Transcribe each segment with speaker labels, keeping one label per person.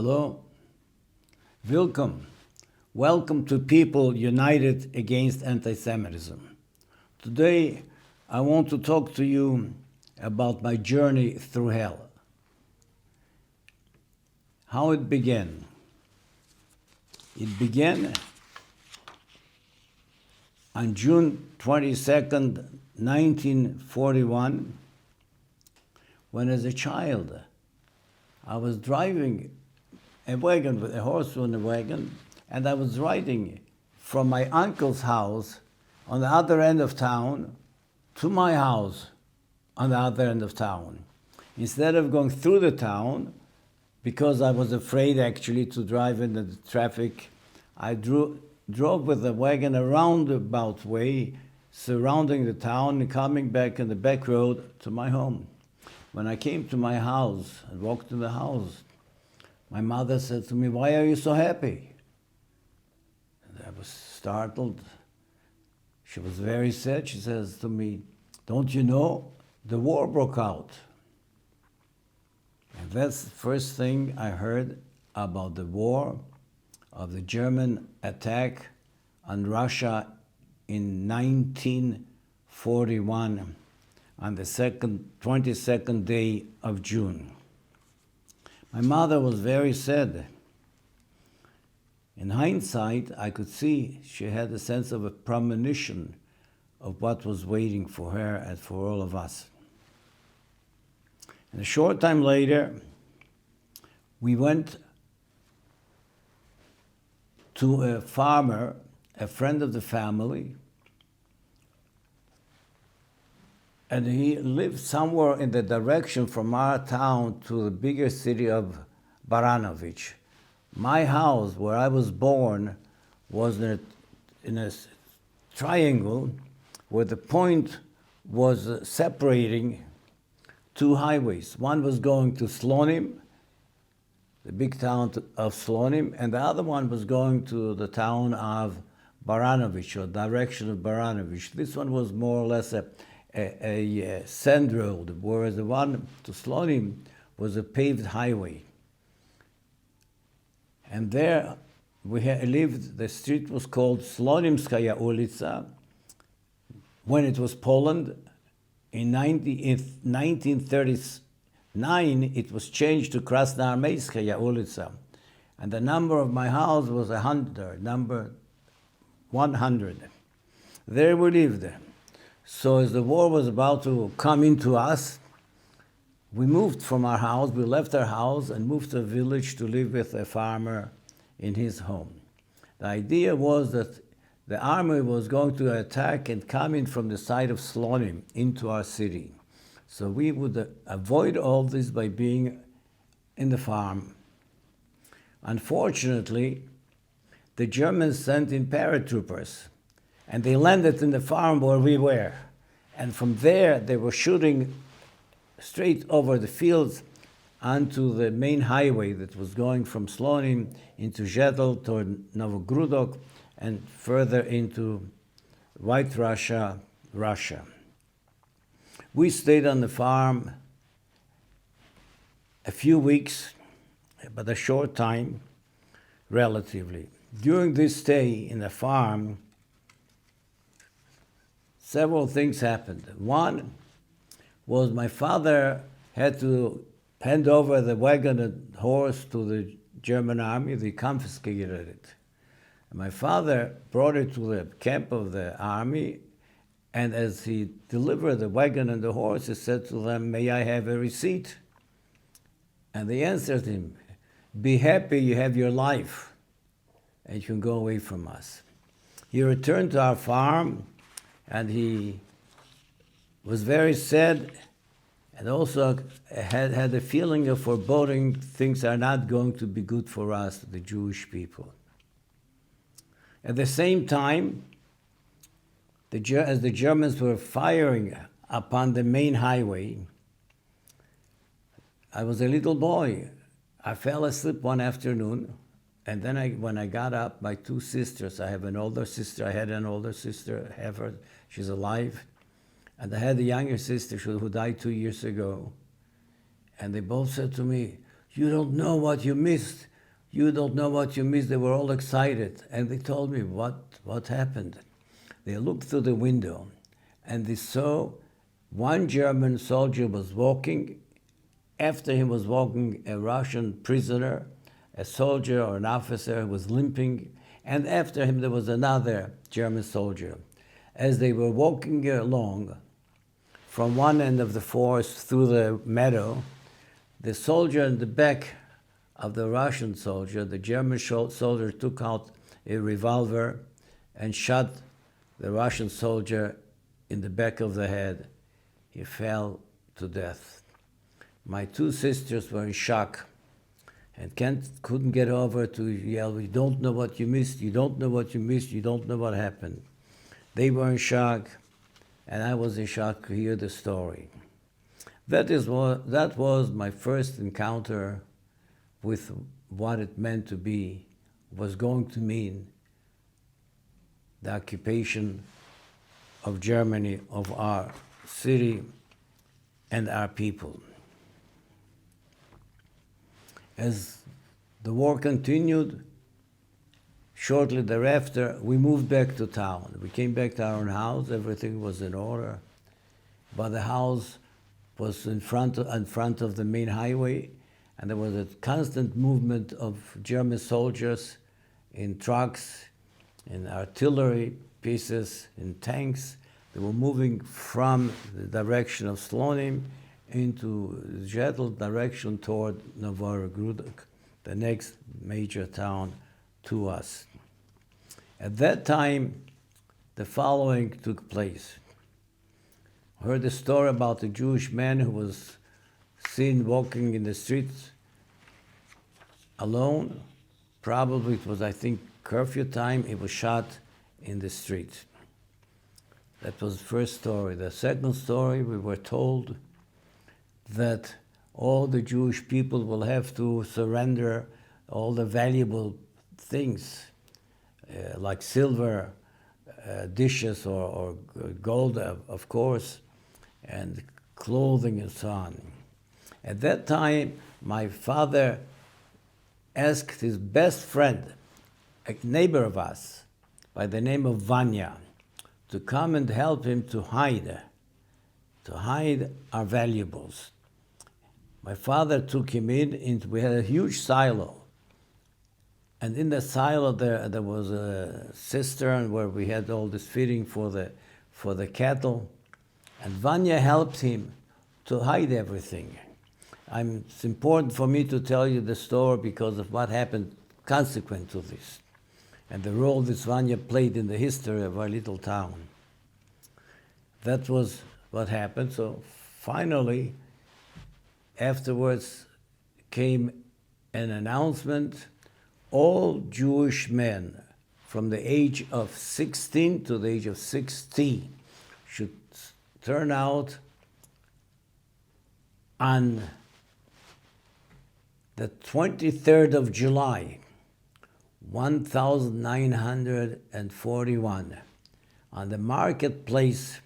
Speaker 1: Hello. Welcome. Welcome to People United Against Anti-Semitism. Today, I want to talk to you about my journey through hell. How it began. It began on June 22nd, 1941, when as a child, I was driving a wagon, with a horse on a wagon, and I was riding from my uncle's house on the other end of town to my house on the other end of town. Instead of going through the town, because I was afraid actually to drive in the traffic, I drove with the wagon a roundabout way, surrounding the town and coming back on the back road to my home. When I came to my house and walked in the house, my mother said to me, "Why are you so happy?" And I was startled. She was very sad. She says to me, "Don't you know, the war broke out." And that's the first thing I heard about the war, of the German attack on Russia in 1941, on the 22nd day of June. My mother was very sad. In hindsight, I could see she had a sense of a premonition of what was waiting for her and for all of us. And a short time later, we went to a farmer, a friend of the family, and he lived somewhere in the direction from our town to the bigger city of Baranovich. My house, where I was born, was in a triangle where the point was separating two highways. One was going to Slonim, the big town of Slonim, and the other one was going to the town of Baranovich, or direction of Baranovich. This one was more or less a sand road, whereas the one to Slonim was a paved highway. And there we lived, the street was called Slonimskaya ulica. When it was Poland, in 1939, it was changed to Krasnoarmeyskaya ulica. And the number of my house was 100, number 100. There we lived. So as the war was about to come into us, we moved from our house, we left our house and moved to a village to live with a farmer in his home. The idea was that the army was going to attack and come in from the side of Slonim into our city. So we would avoid all this by being in the farm. Unfortunately, the Germans sent in paratroopers, and they landed in the farm where we were. And from there, they were shooting straight over the fields onto the main highway that was going from Slonim into Zhetel toward Novogrudok and further into White Russia, Russia. We stayed on the farm a few weeks, but a short time, relatively. During this stay in the farm, several things happened. One was my father had to hand over the wagon and horse to the German army. They confiscated it. And my father brought it to the camp of the army, and as he delivered the wagon and the horse, he said to them, "May I have a receipt?" And they answered him, "Be happy you have your life, and you can go away from us." He returned to our farm, and he was very sad, and also had a feeling of foreboding things are not going to be good for us, the Jewish people. At the same time, as the Germans were firing upon the main highway, I was a little boy. I fell asleep one afternoon, and then when I got up, my two sisters, I had an older sister, Heather, she's alive, and I had a younger sister who died 2 years ago. And they both said to me, "You don't know what you missed. You don't know what you missed. They were all excited. And they told me what happened. They looked through the window and they saw one German soldier was walking. After him was walking a Russian prisoner, a soldier or an officer who was limping. And after him there was another German soldier. As they were walking along from one end of the forest through the meadow, the soldier in the back of the Russian soldier, the German soldier took out a revolver and shot the Russian soldier in the back of the head. He fell to death. My two sisters were in shock and couldn't get over to yell, "You don't know what you missed, you don't know what you missed, you don't know what happened." They were in shock, and I was in shock to hear the story. That was my first encounter with what it meant to be, was going to mean the occupation of Germany, of our city and our people. As the war continued, shortly thereafter, we moved back to town. We came back to our own house, everything was in order, but the house was in front of the main highway, and there was a constant movement of German soldiers in trucks, in artillery pieces, in tanks. They were moving from the direction of Slonim into the general direction toward Novogrudok, the next major town to us. At that time, the following took place. I heard a story about a Jewish man who was seen walking in the streets alone. Probably it was, I think, curfew time. He was shot in the street. That was the first story. The second story, we were told that all the Jewish people will have to surrender all the valuable things, like silver dishes or gold, of course, and clothing and so on. At that time, my father asked his best friend, a neighbor of us, by the name of Vanya, to come and help him to hide our valuables. My father took him in, we had a huge silo. And in the silo there was a cistern where we had all this feeding for the cattle. And Vanya helped him to hide everything. It's important for me to tell you the story because of what happened consequent to this, and the role this Vanya played in the history of our little town. That was what happened. So finally, afterwards came an announcement: all Jewish men from the age of 16 to the age of 60 should turn out on the 23rd of July, 1941, on the marketplace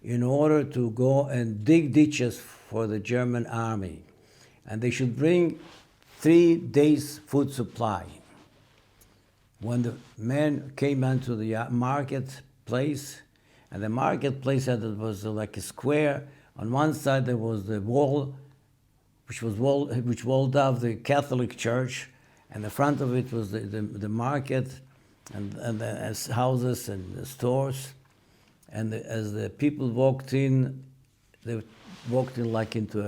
Speaker 1: in order to go and dig ditches for the German army. And they should bring 3 days' food supply. When the men came onto the marketplace, and the marketplace was like a square. On one side there was the wall, which walled off the Catholic Church, and the front of it was the market, and the houses and the stores. And as the people walked in, they walked in like into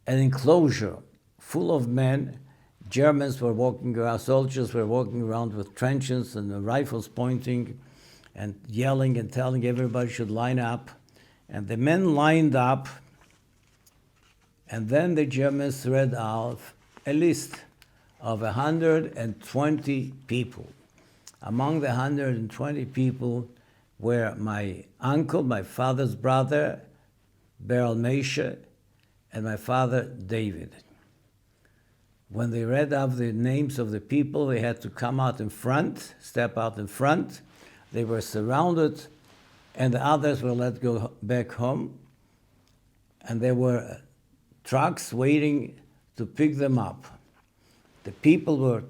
Speaker 1: an enclosure full of men. Germans were walking around, soldiers were walking around with trenches and the rifles pointing and yelling and telling everybody should line up. And the men lined up, and then the Germans read out a list of 120 people. Among the 120 people were my uncle, my father's brother, Beryl Meisha, and my father, David. When they read out the names of the people, they had to come out in front, step out in front. They were surrounded, and the others were let go back home. And there were trucks waiting to pick them up. the people were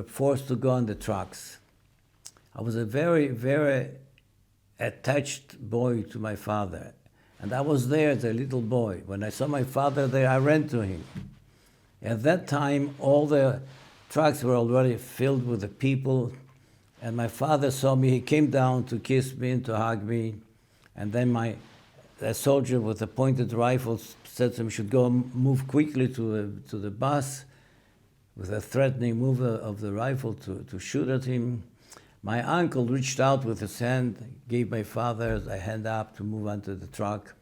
Speaker 1: forced to go on the trucks. I was a very, very attached boy to my father. And I was there as a little boy. When I saw my father there, I ran to him. At that time, all the trucks were already filled with the people. And my father saw me. He came down to kiss me and to hug me. And then a soldier with a pointed rifle said to him, should go move quickly to the bus, with a threatening move of the rifle to shoot at him. My uncle reached out with his hand, gave my father a hand up to move onto the truck.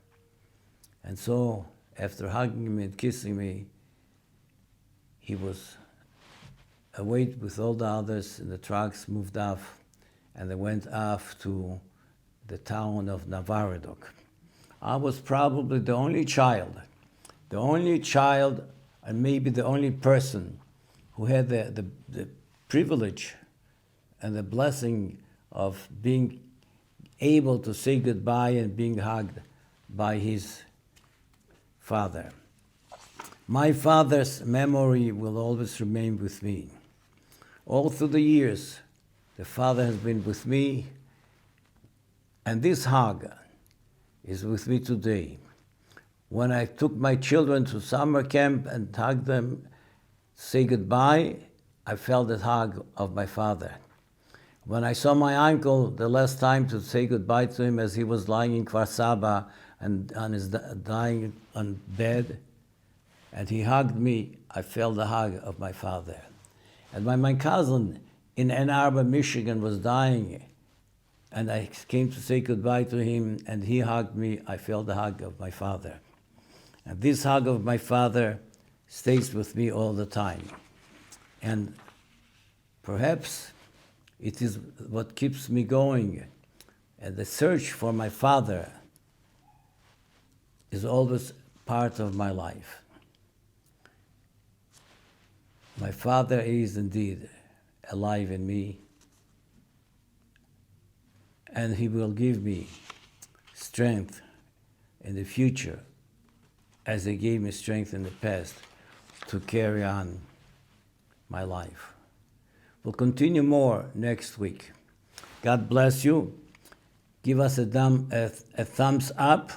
Speaker 1: And so, after hugging me and kissing me, he was away with all the others in the trucks, moved off, and they went off to the town of Navarodok. I was probably the only child, and maybe the only person who had the privilege and the blessing of being able to say goodbye and being hugged by his father. My father's memory will always remain with me. All through the years, the father has been with me, and this hug is with me today. When I took my children to summer camp and hugged them, say goodbye, I felt the hug of my father. When I saw my uncle the last time to say goodbye to him as he was lying in Kfar Saba and on his dying on bed, and he hugged me, I felt the hug of my father. And when my cousin in Ann Arbor, Michigan was dying, and I came to say goodbye to him, and he hugged me, I felt the hug of my father. And this hug of my father stays with me all the time. And perhaps it is what keeps me going. And the search for my father is always part of my life. My father is indeed alive in me, and he will give me strength in the future as he gave me strength in the past to carry on my life. We'll continue more next week. God bless you. Give us a thumbs up,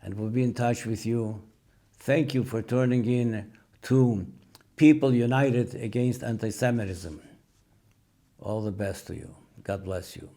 Speaker 1: and we'll be in touch with you. Thank you for turning in to People United Against Anti-Semitism. All the best to you. God bless you.